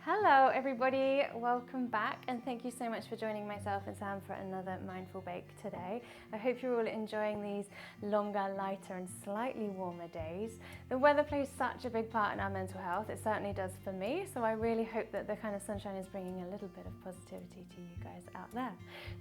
Hello everybody, welcome back and thank you so much for joining myself and Sam for another Mindful Bake today. I hope you're all enjoying these longer, lighter and slightly warmer days. The weather plays such a big part in our mental health, it certainly does for me, so I really hope that the kind of sunshine is bringing a little bit of positivity to you guys out there.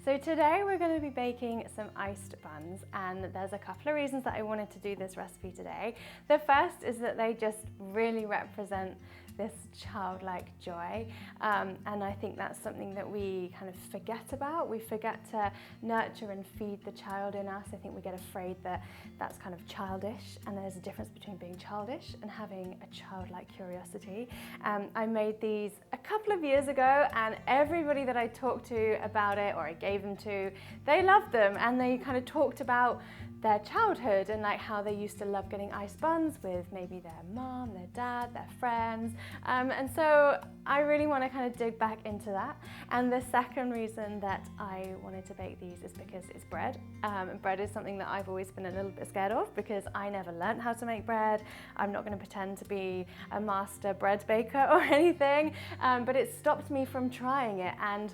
So today we're going to be baking some iced buns, and there's a couple of reasons that I wanted to do this recipe today. The first is that they just really represent this childlike joy, and I think that's something that we kind of forget about. We forget to nurture and feed the child in us. I think we get afraid that that's kind of childish, and there's a difference between being childish and having a childlike curiosity. I made these a couple of years ago, and everybody that I talked to about it, or I gave them to, they loved them, and they kind of talked about their childhood and like how they used to love getting iced buns with maybe their mom, their dad, their friends. And so I really want to kind of dig back into that. And the second reason that I wanted to bake these is because it's bread. And bread is something that I've always been a little bit scared of because I never learned how to make bread. I'm not going to pretend to be a master bread baker or anything, but it stopped me from trying it. And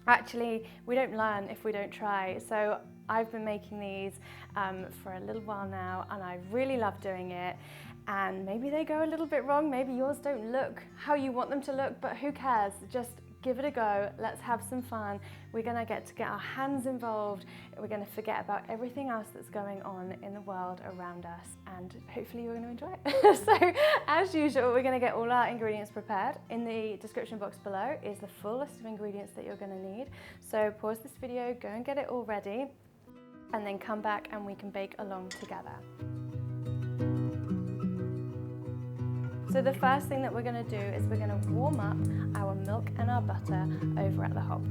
actually, we don't learn if we don't try. So I've been making these for a little while now, and I really love doing it. And maybe they go a little bit wrong, maybe yours don't look how you want them to look, but who cares? Just give it a go, let's have some fun. We're gonna get our hands involved, we're gonna forget about everything else that's going on in the world around us, and hopefully you're gonna enjoy it. So, as usual, we're gonna get all our ingredients prepared. In the description box below is the full list of ingredients that you're gonna need. So pause this video, go and get it all ready, and then come back and we can bake along together. So the first thing that we're going to do is we're going to warm up our milk and our butter over at the hob.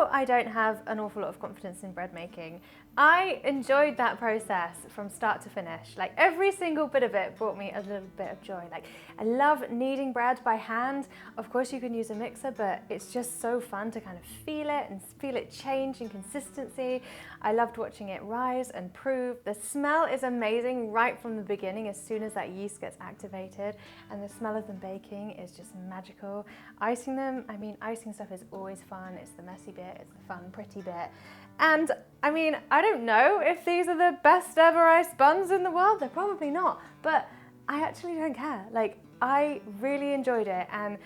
though I don't have an awful lot of confidence in bread making, I enjoyed that process from start to finish. Like every single bit of it brought me a little bit of joy. Like I love kneading bread by hand. Of course you can use a mixer, but it's just so fun to kind of feel it and feel it change in consistency. I loved watching it rise and prove. The smell is amazing right from the beginning as soon as that yeast gets activated, and the smell of them baking is just magical. Icing them, I mean, icing stuff is always fun. It's the messy bit, it's the fun, pretty bit. And I mean, I don't know if these are the best ever iced buns in the world. They're probably not, but I actually don't care. Like, I really enjoyed it, and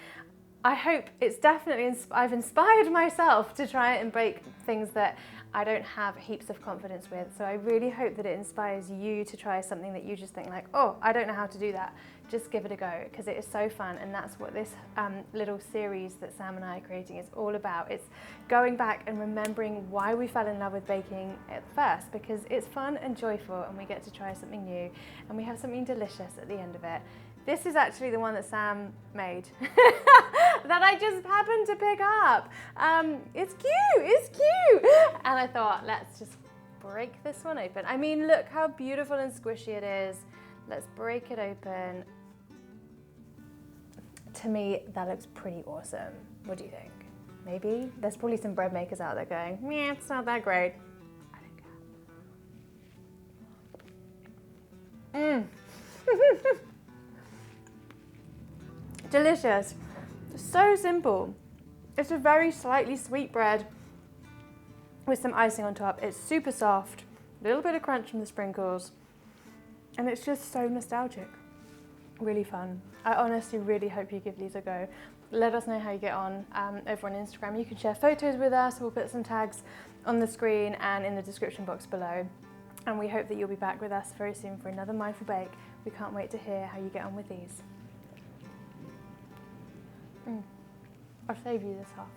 I hope it's definitely, I've inspired myself to try and bake things that I don't have heaps of confidence with. So I really hope that it inspires you to try something that you just think like, oh, I don't know how to do that. Just give it a go, because it is so fun, and that's what this little series that Sam and I are creating is all about. It's going back and remembering why we fell in love with baking at first, because it's fun and joyful, and we get to try something new, and we have something delicious at the end of it. This is actually the one that Sam made that I just happened to pick up. It's cute, and I thought, let's just break this one open. I mean, look how beautiful and squishy it is. Let's break it open. To me, that looks pretty awesome. What do you think? Maybe? There's probably some bread makers out there going, meh, it's not that great. I don't care. Delicious. So simple. It's a very slightly sweet bread with some icing on top. It's super soft, a little bit of crunch from the sprinkles, and it's just so nostalgic. Really fun. I honestly really hope you give these a go. Let us know how you get on over on Instagram. You can share photos with us. We'll put some tags on the screen and in the description box below. And we hope that you'll be back with us very soon for another Mindful Bake. We can't wait to hear how you get on with these. I'll save you this half.